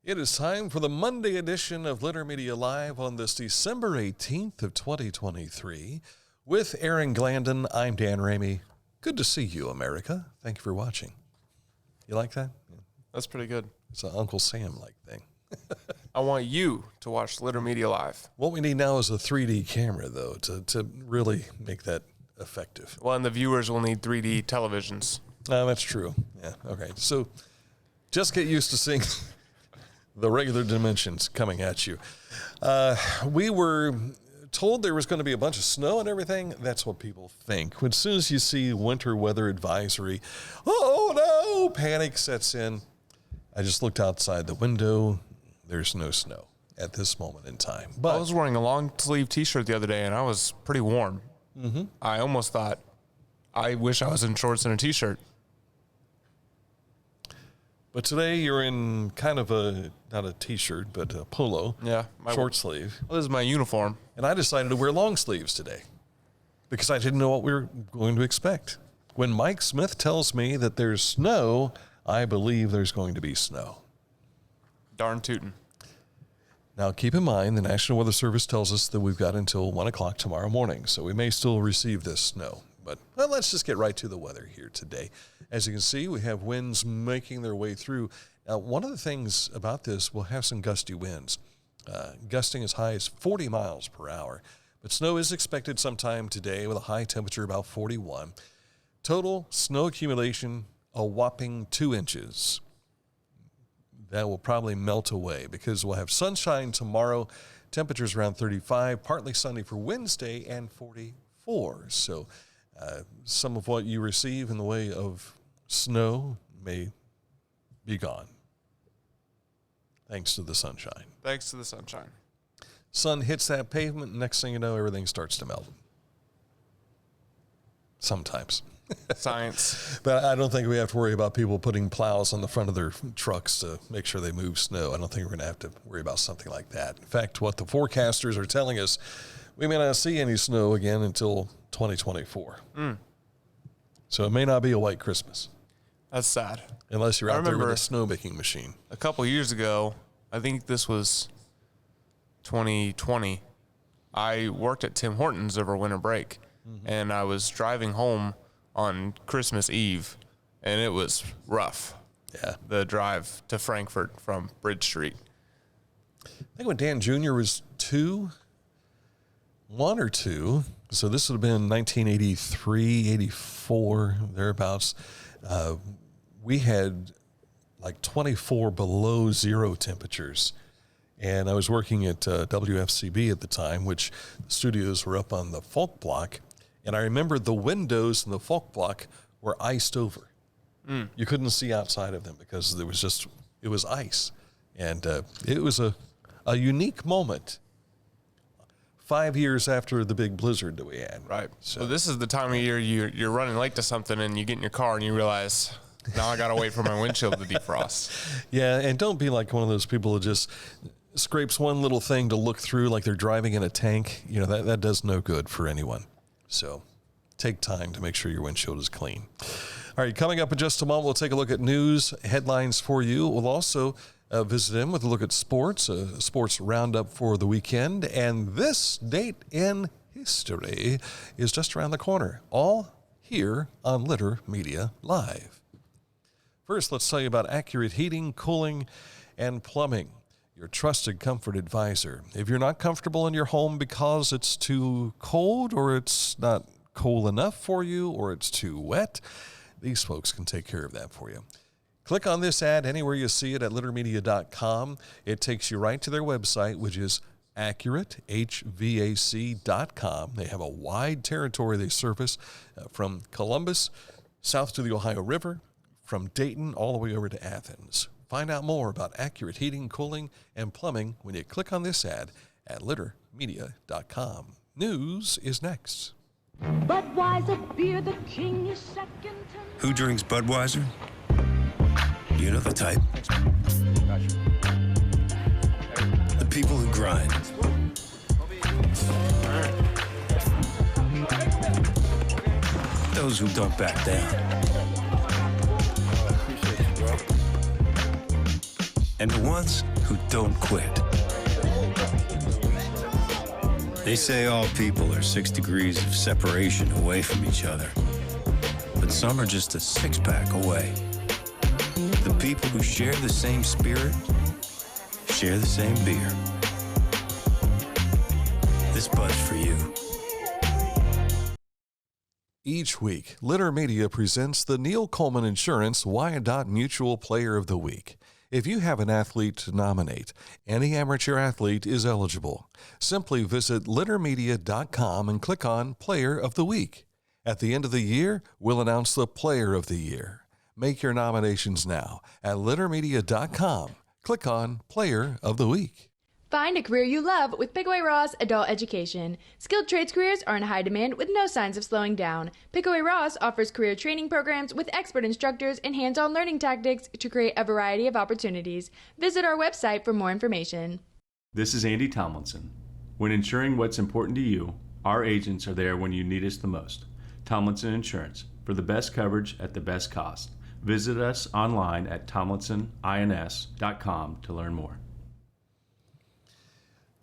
It is time for the Monday edition of Litter Media Live on this December 18th of 2023. With Aaron Glandon, I'm Dan Ramey. Good to see you, America. Thank you for watching. You like that? That's pretty good. It's an Uncle Sam-like thing. I want you to watch Litter Media Live. What we need now is a 3D camera, though, to really make that effective. Well, and the viewers will need 3D televisions. That's true. Yeah, okay. So just get used to seeing the regular dimensions coming at you. We were told there was going to be a bunch of snow and everything. That's what people think. As soon as you see winter weather advisory, oh no, panic sets in. I just looked outside the window. There's no snow at this moment in time. But I was wearing a long sleeve t-shirt the other day and I was pretty warm. Mm-hmm. I almost thought, I wish I was in shorts and a t-shirt. But today you're in kind of not a t-shirt, but a polo. Yeah. Short sleeve. Well, this is my uniform. And I decided to wear long sleeves today because I didn't know what we were going to expect. When Mike Smith tells me that there's snow, I believe there's going to be snow. Darn tootin'. Now, keep in mind, the National Weather Service tells us that we've got until 1 o'clock tomorrow morning, so we may still receive this snow. But let's just get right to the weather here today. As you can see, we have winds making their way through. Now, one of the things about this, we'll have some gusty winds, gusting as high as 40 miles per hour. But snow is expected sometime today with a high temperature about 41. Total snow accumulation, a whopping 2 inches. That will probably melt away because we'll have sunshine tomorrow, temperatures around 35, partly sunny for Wednesday, and 44. So some of what you receive in the way of snow may be gone. Thanks to the sunshine. Thanks to the sunshine. Sun hits that pavement, next thing you know, everything starts to melt. Sometimes. Science. But I don't think we have to worry about people putting plows on the front of their trucks to make sure they move snow. I don't think we're going to have to worry about something like that. In fact, what the forecasters are telling us, we may not see any snow again until 2024. So it may not be a white Christmas. That's sad. Unless you're out there with a snowmaking machine. A couple years ago, I think this was 2020, I worked at Tim Hortons over winter break. And I was driving home on Christmas Eve, and it was rough. Yeah. The drive to Frankfort from Bridge Street. I think when Dan Jr. was 1 or 2, so this would have been 1983, 84, thereabouts. We had like 24 below zero temperatures. And I was working at WFCB at the time, which the studios were up on the Folk Block. And I remember the windows in the Folk Block were iced over. You couldn't see outside of them because it was ice. And it was a unique moment 5 years after the big blizzard that we had. Right. So this is the time of year you're running late to something and you get in your car and you realize, now I got to wait for my windshield to defrost. Yeah, and don't be like one of those people who just scrapes one little thing to look through like they're driving in a tank. You know, that does no good for anyone. So take time to make sure your windshield is clean. All right, coming up in just a moment, we'll take a look at news headlines for you. We'll also visit in with a look at sports, a sports roundup for the weekend. And this date in history is just around the corner, all here on Litter Media Live. First, let's tell you about Accurate Heating, Cooling, and Plumbing, your trusted comfort advisor. If you're not comfortable in your home because it's too cold or it's not cold enough for you or it's too wet, these folks can take care of that for you. Click on this ad anywhere you see it at littermedia.com. It takes you right to their website, which is AccurateHVAC.com. They have a wide territory they service from Columbus south to the Ohio River, from Dayton all the way over to Athens. Find out more about Accurate Heating, Cooling, and Plumbing when you click on this ad at littermedia.com. News is next. Budweiser beer, the king is second. Who drinks Budweiser? You know the type. The people who grind. Those who don't back down. and the ones who don't quit. They say all people are 6 degrees of separation away from each other, but some are just a six-pack away. The people who share the same spirit share the same beer. This bud's for you. Each week, Litter Media presents the Neil Coleman Insurance Wyandotte Mutual Player of the Week. If you have an athlete to nominate, any amateur athlete is eligible. Simply visit littermedia.com and click on Player of the Week. At the end of the year, we'll announce the Player of the Year. Make your nominations now at littermedia.com. Click on Player of the Week. Find a career you love with Pickaway Ross Adult Education. Skilled trades careers are in high demand with no signs of slowing down. Pickaway Ross offers career training programs with expert instructors and hands-on learning tactics to create a variety of opportunities. Visit our website for more information. This is Andy Tomlinson. When ensuring what's important to you, our agents are there when you need us the most. Tomlinson Insurance, for the best coverage at the best cost. Visit us online at tomlinsonins.com to learn more.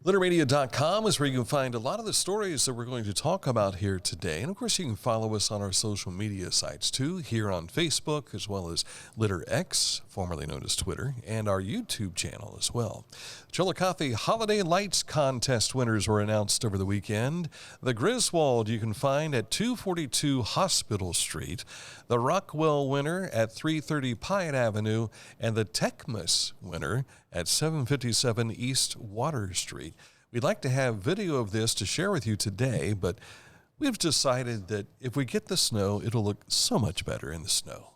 Littermedia.com is where you can find a lot of the stories that we're going to talk about here today. And of course, you can follow us on our social media sites too, here on Facebook, as well as LitterX, formerly known as Twitter, and our YouTube channel as well. Chillicothe Holiday Lights Contest winners were announced over the weekend. The Griswold you can find at 242 Hospital Street, the Rockwell winner at 330 Pyatt Avenue, and the Techmas winner at 757 East Water Street. We'd like to have video of this to share with you today, but we've decided that if we get the snow, it'll look so much better in the snow.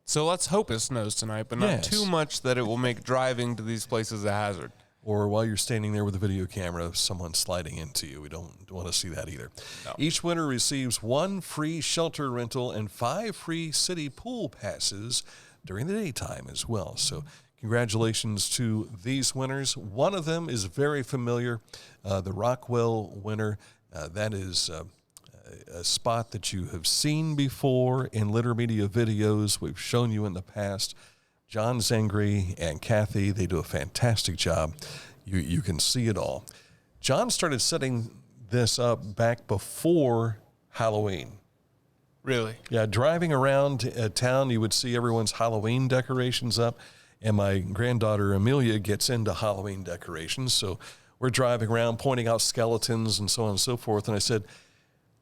So let's hope it snows tonight, but not too much that it will make driving to these places a hazard. Or while you're standing there with a video camera, someone sliding into you. We don't want to see that either. No. Each winner receives 1 free shelter rental and 5 free city pool passes during the daytime as well. So congratulations to these winners. One of them is very familiar, the Rockwell winner. That is a spot that you have seen before in Litter Media videos. We've shown you in the past. John Zangri and Kathy, they do a fantastic job. You can see it all. John started setting this up back before Halloween. Really? Yeah, driving around town, you would see everyone's Halloween decorations up, and my granddaughter Amelia gets into Halloween decorations, so we're driving around pointing out skeletons and so on and so forth, and I said,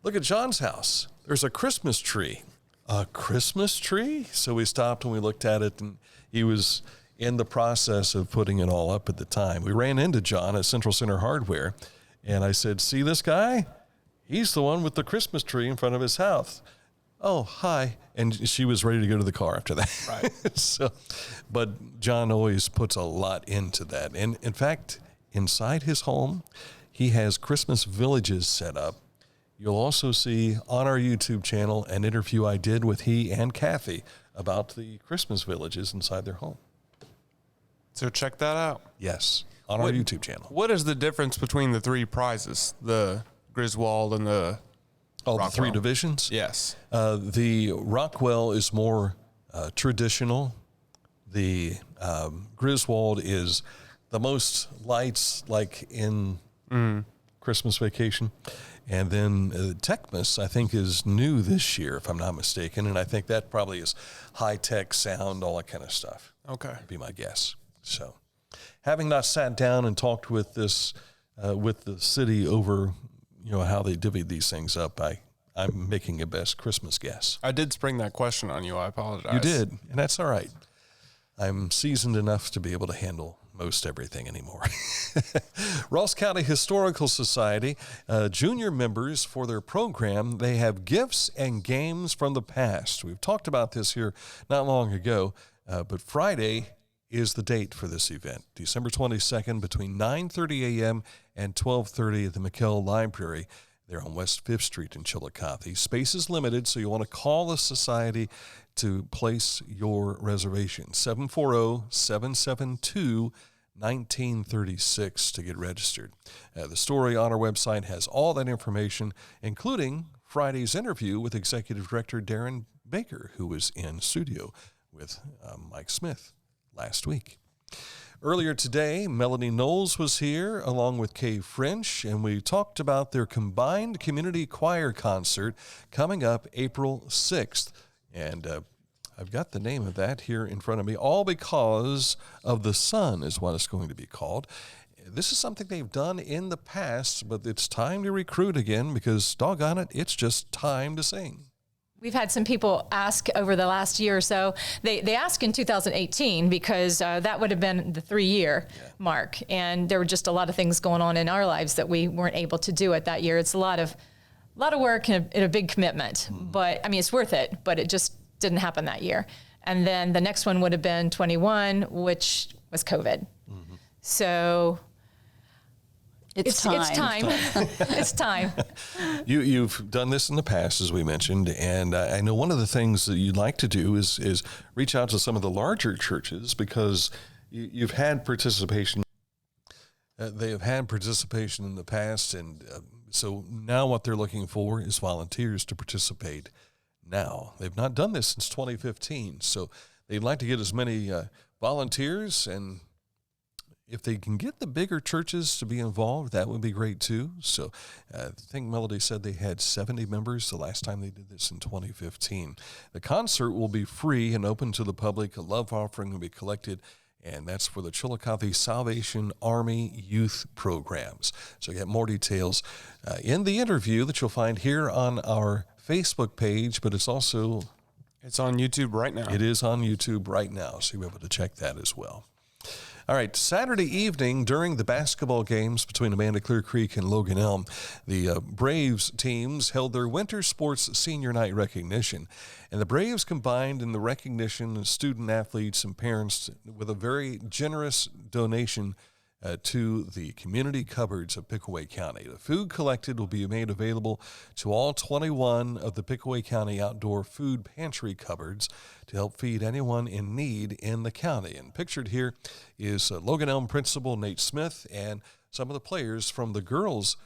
look at John's house. There's a Christmas tree. A Christmas tree? So we stopped and we looked at it, and he was in the process of putting it all up at the time. We ran into John at Central Center Hardware, and I said, see this guy? He's the one with the Christmas tree in front of his house. Oh, hi. And she was ready to go to the car after that. Right. But John always puts a lot into that. And in fact, inside his home, he has Christmas villages set up. You'll also see on our YouTube channel an interview I did with he and Kathy about the Christmas villages inside their home. So check that out. Yes, on our YouTube channel. What is the difference between the 3 prizes, the Griswold and the Rockwell? The 3 divisions? Yes. The Rockwell is more traditional. The Griswold is the most lights, like in Christmas Vacation. And then Techmas, I think, is new this year, if I'm not mistaken. And I think that probably is high-tech sound, all that kind of stuff. Okay. Would be my guess. So having not sat down and talked with this, with the city over, how they divvied these things up, I'm making a best Christmas guess. I did spring that question on you. I apologize. You did, and that's all right. I'm seasoned enough to be able to handle most everything anymore. Ross County Historical Society, junior members for their program, they have gifts and games from the past. We've talked about this here not long ago, but Friday is the date for this event, December 22nd, between 9:30 a.m. and 12:30 at the McKell Library. They're on West 5th Street in Chillicothe. Space is limited, so you want to call the society to place your reservation. 740-772-1936 to get registered. The story on our website has all that information, including Friday's interview with Executive Director Darren Baker, who was in studio with Mike Smith last week. Earlier today, Melanie Knowles was here along with Kay French, and we talked about their combined community choir concert coming up April 6th. And I've got the name of that here in front of me. All Because of the Sun is what it's going to be called. This is something they've done in the past, but it's time to recruit again because, doggone it, it's just time to sing. We've had some people ask over the last year or so. They asked in 2018 because that would have been the 3-year mark. And there were just a lot of things going on in our lives that we weren't able to do it that year. It's a lot of work and a big commitment. But, I mean, it's worth it, but it just didn't happen that year. And then the next one would have been 21, which was COVID. So it's time. It's time. You've done this in the past, as we mentioned, and I know one of the things that you'd like to do is reach out to some of the larger churches because you've had participation. They have had participation in the past, and so now what they're looking for is volunteers to participate now. They've not done this since 2015, so they'd like to get as many volunteers, and if they can get the bigger churches to be involved, that would be great too. So I think Melody said they had 70 members the last time they did this in 2015. The concert will be free and open to the public. A love offering will be collected, and that's for the Chillicothe Salvation Army Youth Programs. So you get more details in the interview that you'll find here on our Facebook page, but it's on YouTube right now. It is on YouTube right now, so you'll be able to check that as well. All right, Saturday evening during the basketball games between Amanda Clear Creek and Logan Elm, the Braves teams held their winter sports senior night recognition. And the Braves combined in the recognition of student athletes and parents with a very generous donation to the community cupboards of Pickaway County. The food collected will be made available to all 21 of the Pickaway County outdoor food pantry cupboards to help feed anyone in need in the county. And pictured here is Logan Elm principal Nate Smith and some of the players from the girls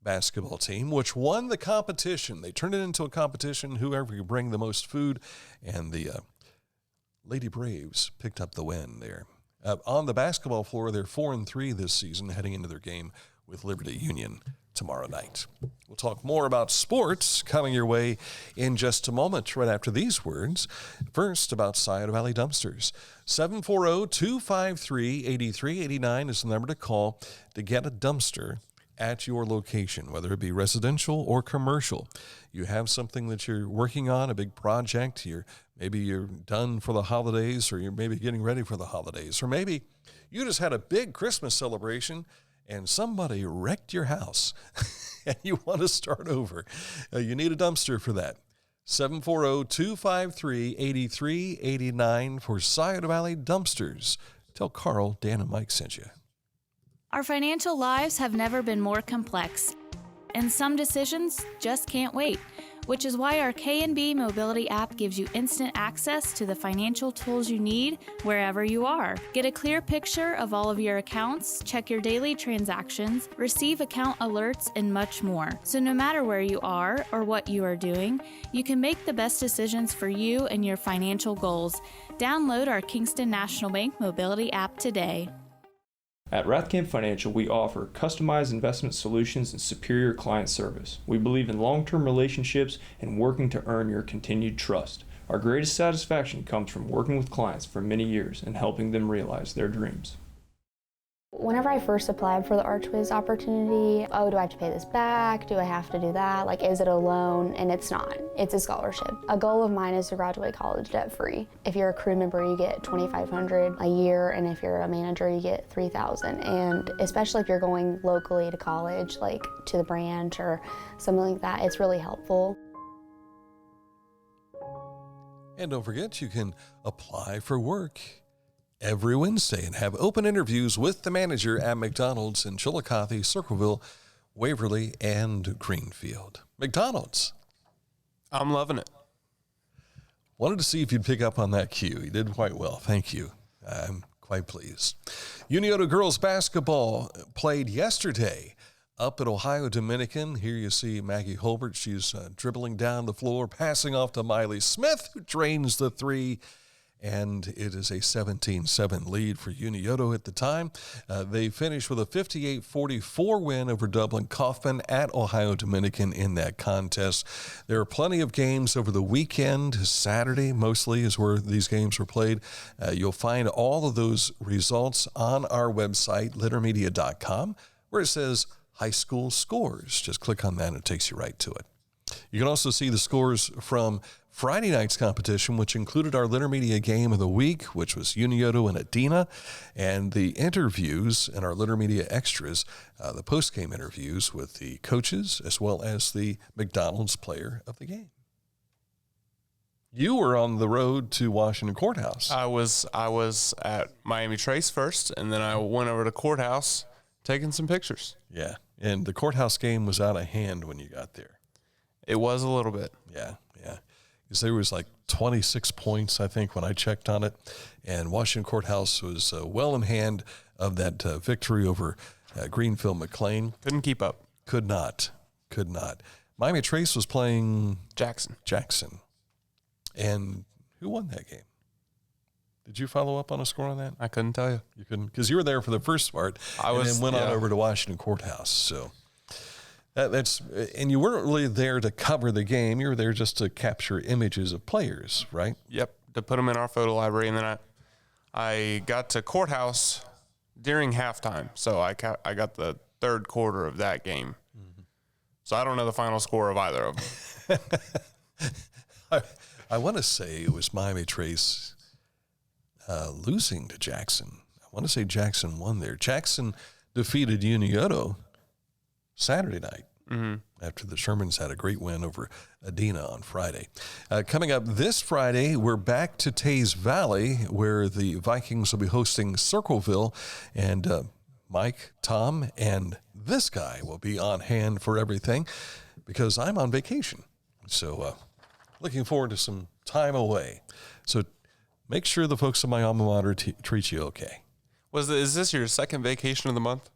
basketball team, which won the competition. They turned it into a competition, whoever could bring the most food, and the Lady Braves picked up the win there. On the basketball floor, they're 4-3 this season, heading into their game with Liberty Union tomorrow night. We'll talk more about sports coming your way in just a moment, right after these words. First, about Scioto Valley Dumpsters. 740-253-8389 is the number to call to get a dumpster at your location, whether it be residential or commercial. You have something that you're working on, a big project, maybe you're done for the holidays, or you're maybe getting ready for the holidays, or maybe you just had a big Christmas celebration and somebody wrecked your house and you want to start over. You need a dumpster for that. 740-253-8389 for Scioto Valley Dumpsters. Tell Carl, Dan, and Mike sent you. Our financial lives have never been more complex, and some decisions just can't wait, which is why our K&B Mobility app gives you instant access to the financial tools you need wherever you are. Get a clear picture of all of your accounts, check your daily transactions, receive account alerts, and much more. So no matter where you are or what you are doing, you can make the best decisions for you and your financial goals. Download our Kingston National Bank Mobility app today. At Rathkamp Financial, we offer customized investment solutions and superior client service. We believe in long-term relationships and working to earn your continued trust. Our greatest satisfaction comes from working with clients for many years and helping them realize their dreams. Whenever I first applied for the Archways opportunity, do I have to pay this back? Do I have to do that? Like, is it a loan? And it's not. It's a scholarship. A goal of mine is to graduate college debt-free. If you're a crew member, you get $2,500 a year, and if you're a manager, you get $3,000. And especially if you're going locally to college, like to the branch or something like that, it's really helpful. And don't forget, you can apply for work every Wednesday and have open interviews with the manager at McDonald's in Chillicothe, Circleville, Waverly, and Greenfield. McDonald's. I'm loving it. Wanted to see if you'd pick up on that cue. You did quite well. Thank you. I'm quite pleased. Unioto girls basketball played yesterday up at Ohio Dominican. Here you see Maggie Holbert. She's dribbling down the floor, passing off to Miley Smith, who drains the three. and it is a 17-7 lead for Unioto at the time. They finished with a 58-44 win over Dublin Kaufman at Ohio Dominican in that contest. There are plenty of games over the weekend. Saturday mostly is where these games were played. You'll find all of those results on our website, littermedia.com, where it says high school scores. Just click on that and it takes you right to it. You can also see the scores from Friday night's competition, which included our Littermedia game of the week, which was Unioto and Adina, and the interviews and our Littermedia extras, the post-game interviews with the coaches, as well as the McDonald's player of the game. You were on the road to Washington Courthouse. I was at Miami Trace first, and then I went over to Courthouse taking some pictures. Yeah, and the Courthouse game was out of hand when you got there. It was a little bit. Yeah. Because there was like 26 points, I think, when I checked on it. And Washington Courthouse was well in hand of that victory over Greenfield McLean. Couldn't keep up. Could not. Miami Trace was playing Jackson. And who won that game? Did you follow up on a score on that? I couldn't tell you. You couldn't? Because you were there for the first part and then went on over to Washington Courthouse. So and you weren't really there to cover the game. You were there just to capture images of players, right? Yep, to put them in our photo library. And then I got to Courthouse during halftime. So I got the third quarter of that game. Mm-hmm. So I don't know the final score of either of them. I want to say it was Miami Trace losing to Jackson. I want to say Jackson won there. Jackson defeated Unioto Saturday night after the Shermans had a great win over Adina on Friday. Coming up this Friday, we're back to Taze Valley, where the Vikings will be hosting Circleville, and Mike, Tom, and this guy will be on hand for everything because I'm on vacation. So looking forward to some time away. So make sure the folks at my alma mater treat you okay. Is this your second vacation of the month?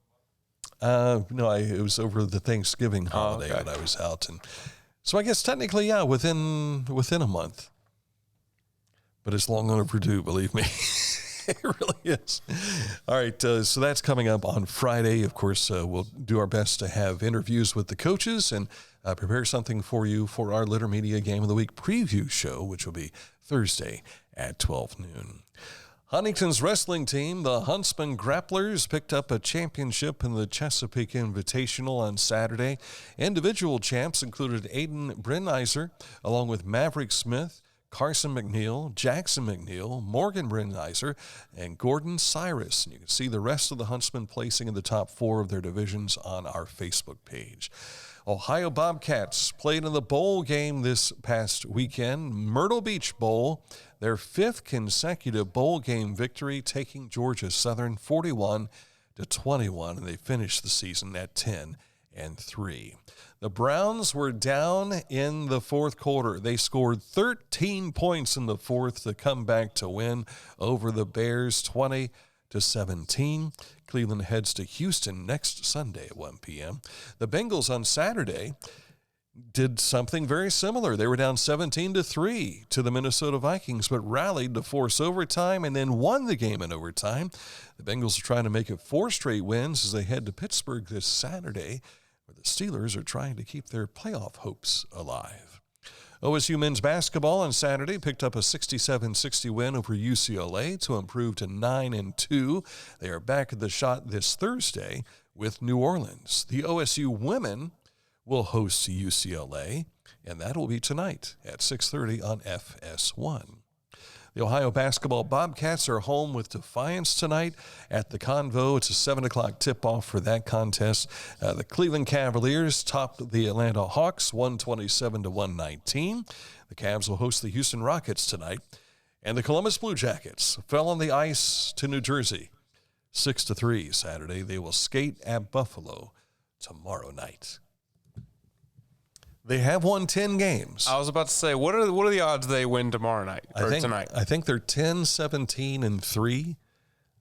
No, it was over the Thanksgiving holiday that I was out, and so I guess technically, within a month. But it's long overdue, believe me. It really is. All right, so that's coming up on Friday. Of course, we'll do our best to have interviews with the coaches and prepare something for you for our Littermedia Game of the Week preview show, which will be Thursday at 12 noon. Huntington's wrestling team, the Huntsman Grapplers, picked up a championship in the Chesapeake Invitational on Saturday. Individual champs included Aiden Brenizer, along with Maverick Smith, Carson McNeil, Jackson McNeil, Morgan Brenizer, and Gordon Cyrus. And you can see the rest of the Huntsmen placing in the top 4 of their divisions on our Facebook page. Ohio Bobcats played in the bowl game this past weekend, Myrtle Beach Bowl, their 5th consecutive bowl game victory, taking Georgia Southern 41-21, and they finished the season at 10-3. The Browns were down in the fourth quarter. They scored 13 points in the fourth to come back to win over the Bears 20-17. Cleveland heads to Houston next Sunday at 1 p.m. The Bengals on Saturday did something very similar. They were down 17-3 to the Minnesota Vikings, but rallied to force overtime and then won the game in overtime. The Bengals are trying to make it 4 straight wins as they head to Pittsburgh this Saturday, where the Steelers are trying to keep their playoff hopes alive. OSU men's basketball on Saturday picked up a 67-60 win over UCLA to improve to 9-2. They are back at the shot this Thursday with New Orleans. The OSU women will host UCLA, and that will be tonight at 6:30 on FS1. The Ohio basketball Bobcats are home with Defiance tonight at the Convo. It's a 7 o'clock tip-off for that contest. The Cleveland Cavaliers topped the Atlanta Hawks 127-119. The Cavs will host the Houston Rockets tonight. And the Columbus Blue Jackets fell on the ice to New Jersey 6-3 Saturday. They will skate at Buffalo tomorrow night. They have won 10 games. I was about to say, what are the odds they win tomorrow night tonight? I think they're 10-17-3.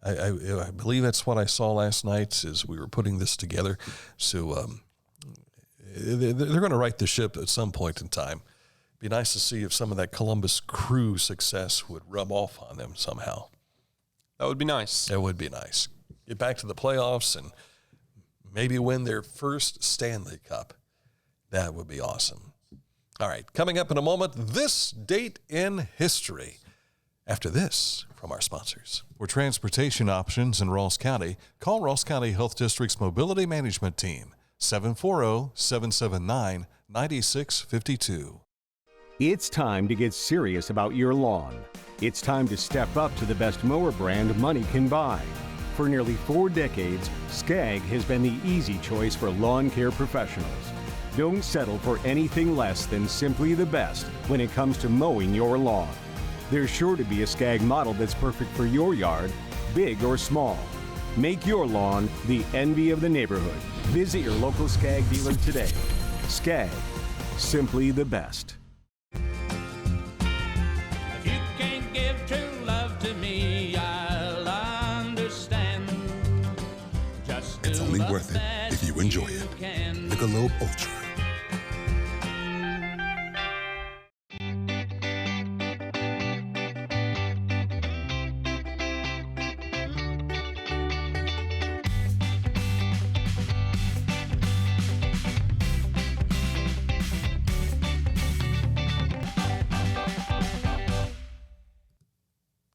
I believe that's what I saw last night as we were putting this together. So they're going to right the ship at some point in time Be nice to see if some of that Columbus Crew success would rub off on them somehow. That would be nice. That would be nice. Get back to the playoffs and maybe win their first Stanley Cup. That would be awesome. All right, coming up in a moment, this date in history. After this, from our sponsors. For transportation options in Ross County, call Ross County Health District's Mobility Management Team, 740-779-9652. It's time to get serious about your lawn. It's time to step up to the best mower brand money can buy. For nearly 4 decades, Skag has been the easy choice for lawn care professionals. Don't settle for anything less than simply the best when it comes to mowing your lawn. There's sure to be a Skag model that's perfect for your yard, big or small. Make your lawn the envy of the neighborhood. Visit your local Skag dealer today. Skag, simply the best. If you can't give true love to me, I'll understand. Just it's only worth it if you enjoy it. Michelob Ultra.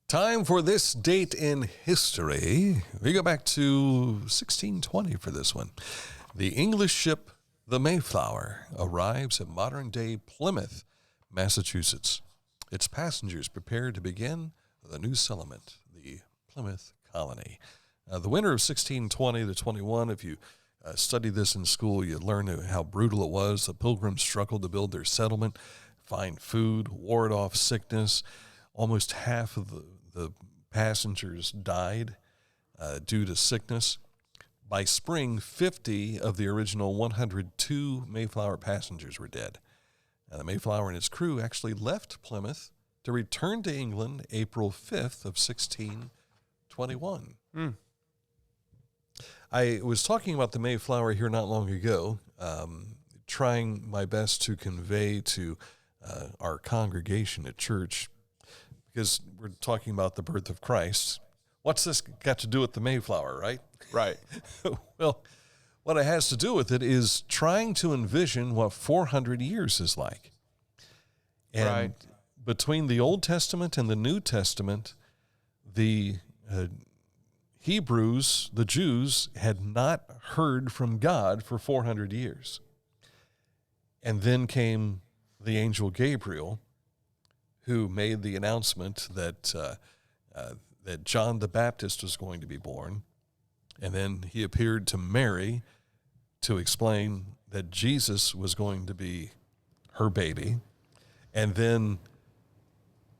Time for this date in history. We go back to 1620 for this one. The English ship, the Mayflower, arrives at modern-day Plymouth, Massachusetts. Its passengers prepare to begin the new settlement, the Plymouth colony. The winter of 1620 to 21, if you study this in school, you learn how brutal it was. The Pilgrims struggled to build their settlement, find food, ward off sickness. Almost half of the passengers died due to sickness. By spring, 50 of the original 102 Mayflower passengers were dead. And the Mayflower and its crew actually left Plymouth to return to England April 5th of 1621. I was talking about the Mayflower here not long ago, trying my best to convey to our congregation at church, because we're talking about the birth of Christ. What's this got to do with the Mayflower, right? Right. Well, what it has to do with it is trying to envision what 400 years is like. And between the Old Testament and the New Testament, the Hebrews, the Jews, had not heard from God for 400 years. And then came the angel Gabriel, who made the announcement that that John the Baptist was going to be born. And then he appeared to Mary to explain that Jesus was going to be her baby. And then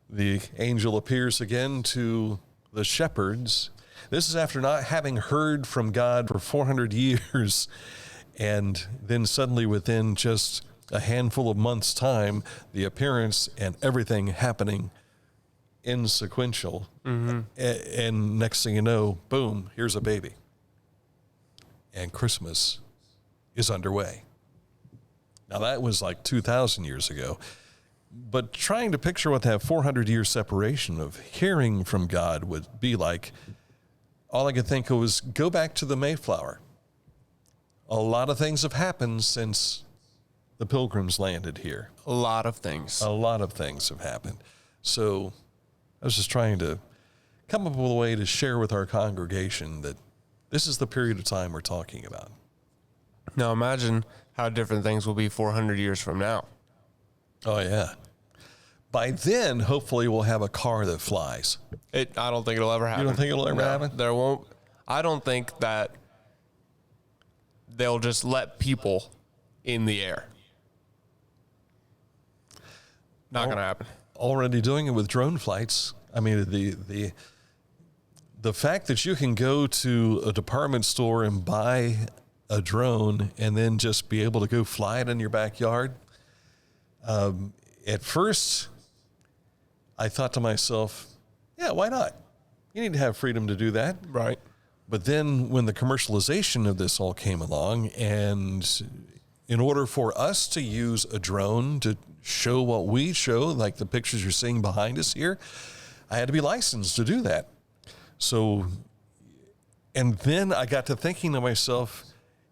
the angel appears again to the shepherds. This is after not having heard from God for 400 years. And then suddenly within just a handful of months' time, the appearance and everything happening in sequential. And next thing you know, boom, here's a baby. And Christmas is underway. Now, that was like 2,000 years ago. But trying to picture what that 400-year separation of hearing from God would be like, all I could think of was go back to the Mayflower. A lot of things have happened since the Pilgrims landed here. A lot of things. A lot of things have happened. So I was just trying to come up with a way to share with our congregation that this is the period of time we're talking about. Now imagine how different things will be 400 years from now. Oh, yeah. By then, hopefully, we'll have a car that flies. I don't think it'll ever happen. You don't think it'll ever happen? There won't. I don't think that they'll just let people in the air. Not going to happen. Already doing it with drone flights. I mean, the fact that you can go to a department store and buy a drone and then just be able to go fly it in your backyard. At first, I thought to myself, yeah, why not? You need to have freedom to do that. Right. But then when the commercialization of this all came along and in order for us to use a drone to show what we show, like the pictures you're seeing behind us here, I had to be licensed to do that. So, and then I got to thinking to myself,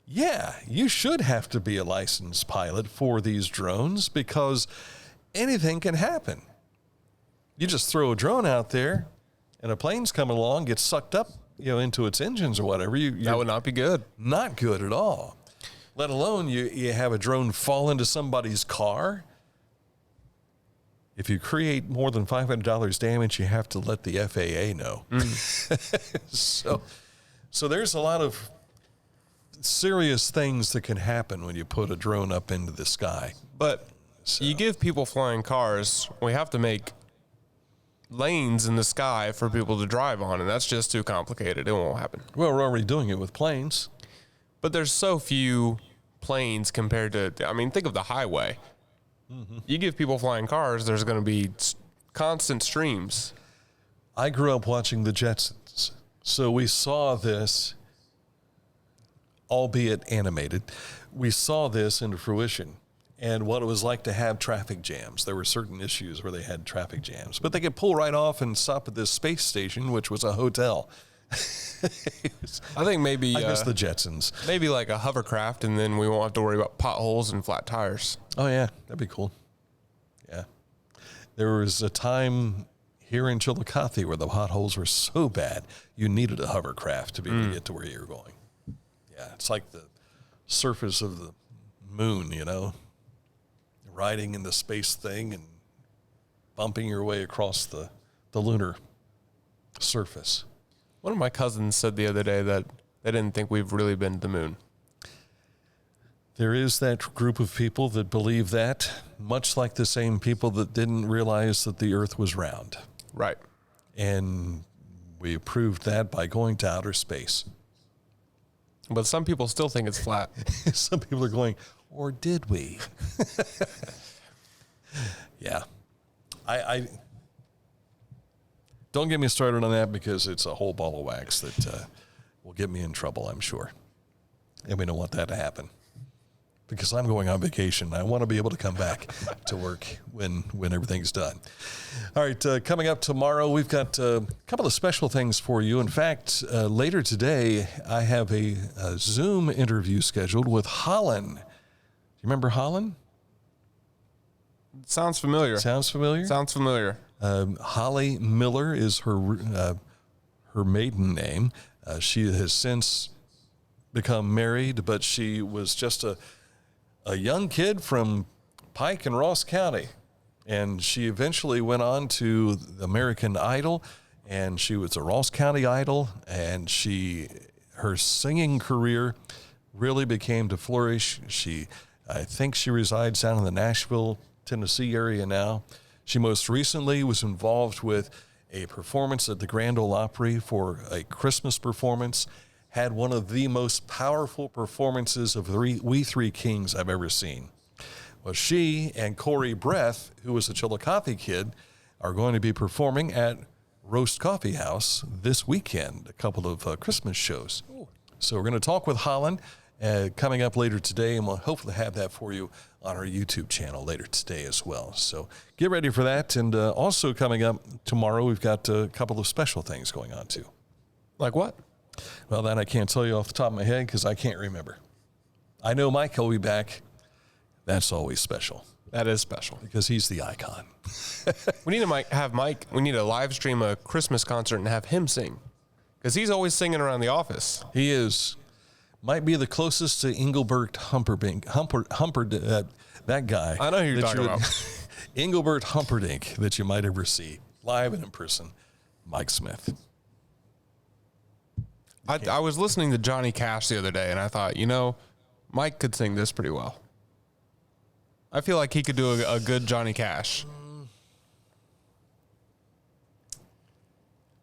yeah, you should have to be a licensed pilot for these drones because anything can happen. You just throw a drone out there and a plane's coming along, gets sucked up, into its engines or whatever. That would not be good. Not good at all. Let alone you have a drone fall into somebody's car. If you create more than $500 damage, you have to let the FAA know. So there's a lot of serious things that can happen when you put a drone up into the sky. But you give people flying cars, we have to make lanes in the sky for people to drive on, and that's just too complicated. It won't happen. Well, we're already doing it with planes. But there's so few planes compared to, think of the highway. Mm-hmm. You give people flying cars, there's going to be constant streams. I grew up watching the Jetsons, so we saw this, albeit animated, we saw this into fruition and what it was like to have traffic jams. There were certain issues where they had traffic jams, but they could pull right off and stop at this space station, which was a hotel. I think maybe I miss the Jetsons. Maybe like a hovercraft, and then we won't have to worry about potholes and flat tires. Oh yeah, that'd be cool. Yeah, there was a time here in Chillicothe where the potholes were so bad you needed a hovercraft to be able to get to where you were going. Yeah, it's like the surface of the moon, riding in the space thing and bumping your way across the lunar surface. One of my cousins said the other day that they didn't think we've really been to the moon. There is that group of people that believe that, much like the same people that didn't realize that the earth was round. Right. And we proved that by going to outer space. But some people still think it's flat. Some people are going, or did we? Yeah. I don't get me started on that because it's a whole ball of wax that will get me in trouble, I'm sure. And we don't want that to happen because I'm going on vacation. I want to be able to come back to work when everything's done. All right, coming up tomorrow, we've got a couple of special things for you. In fact, later today, I have a Zoom interview scheduled with Holland. Do you remember Holland? Sounds familiar. Sounds familiar? Sounds familiar. Holly Miller is her maiden name. She has since become married, but she was just a young kid from Pike and Ross County. And she eventually went on to American Idol, and she was a Ross County Idol, and her singing career really became to flourish. I think she resides down in the Nashville, Tennessee area now. She most recently was involved with a performance at the Grand Ole Opry for a Christmas performance, had one of the most powerful performances of We Three Kings I've ever seen. Well, she and Corey Breath, who was a Chillicothe kid, are going to be performing at Roast Coffee House this weekend, a couple of Christmas shows. Ooh. So we're going to talk with Holland coming up later today, and we'll hopefully have that for you on our YouTube channel later today as well. So get ready for that. And also coming up tomorrow, we've got a couple of special things going on too. Like what? Well, that I can't tell you off the top of my head because I can't remember. I know Mike will be back. That's always special. That is special. Because he's the icon. We need to have Mike. We need to live stream a Christmas concert and have him sing. Because he's always singing around the office. He is. Might be the closest to Engelbert Humperdinck, that guy. I know who you're talking about. Engelbert Humperdinck that you might ever see live and in person. Mike Smith. I was listening to Johnny Cash the other day, and I thought, Mike could sing this pretty well. I feel like he could do a good Johnny Cash.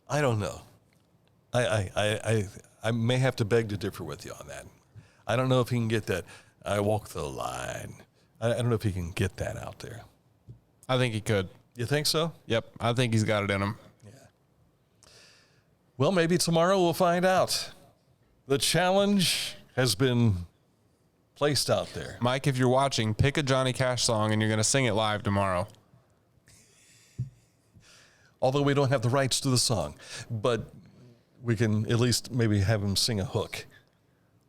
I don't know. I may have to beg to differ with you on that. I don't know if he can get that. I walk the line. I don't know if he can get that out there. I think he could. You think so? Yep. I think he's got it in him. Yeah. Well, maybe tomorrow we'll find out. The challenge has been placed out there. Mike, if you're watching, pick a Johnny Cash song and you're going to sing it live tomorrow. Although we don't have the rights to the song, but we can at least maybe have him sing a hook.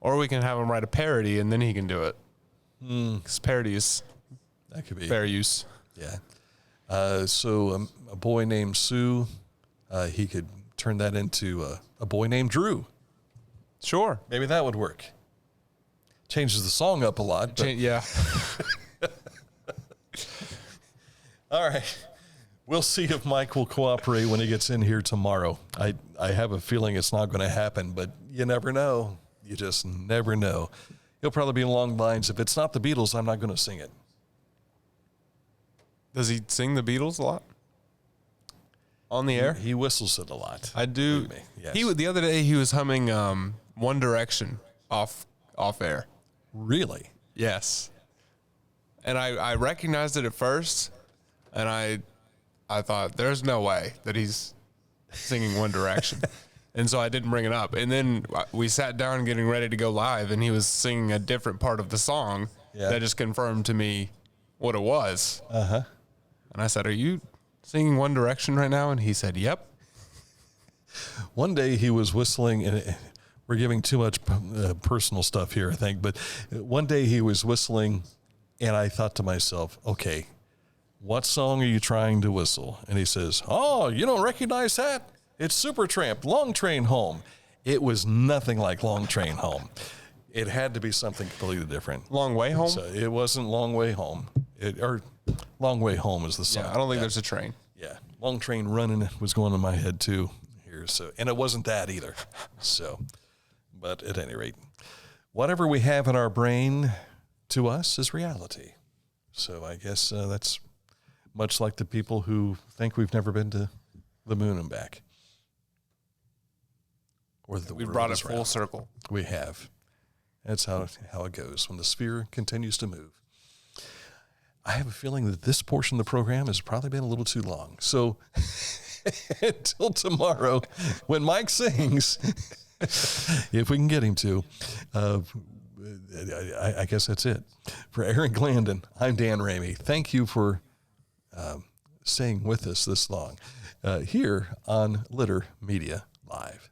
Or we can have him write a parody and then he can do it. Because parody is that could be fair use. Yeah. So a boy named Sue, he could turn that into a boy named Drew. Sure. Maybe that would work. Changes the song up a lot. But Yeah. all right. We'll see if Mike will cooperate when he gets in here tomorrow. I have a feeling it's not going to happen, but you never know. You just never know. He'll probably be along the lines, if it's not the Beatles, I'm not going to sing it. Does he sing the Beatles a lot? On the air? He whistles it a lot. I do. Yes. The other day he was humming One Direction off air. Really? Yes. And I recognized it at first, and I thought, there's no way that he's singing One Direction. And so I didn't bring it up. And then we sat down getting ready to go live, and he was singing a different part of the song that just confirmed to me what it was. Uh-huh. And I said, are you singing One Direction right now? And he said, yep. One day he was whistling, and we're giving too much personal stuff here, I think, but one day he was whistling, and I thought to myself, okay, what song are you trying to whistle? And he says, oh, you don't recognize that? It's Supertramp, Long Train Home. It was nothing like Long Train Home. It had to be something completely different. Long Way Home? So it wasn't Long Way Home. Or Long Way Home is the song. Yeah, I don't think there's a train. Yeah, Long Train Running was going in my head too here. So, and it wasn't that either. So, but at any rate, whatever we have in our brain to us is reality. So I guess that's much like the people who think we've never been to the moon and back. Or We've brought it full circle. We have. That's how it goes when the sphere continues to move. I have a feeling that this portion of the program has probably been a little too long. So until tomorrow, when Mike sings, if we can get him to, I guess that's it. For Aaron Glandon, I'm Dan Ramey. Thank you for staying with us this long here on Litter Media Live.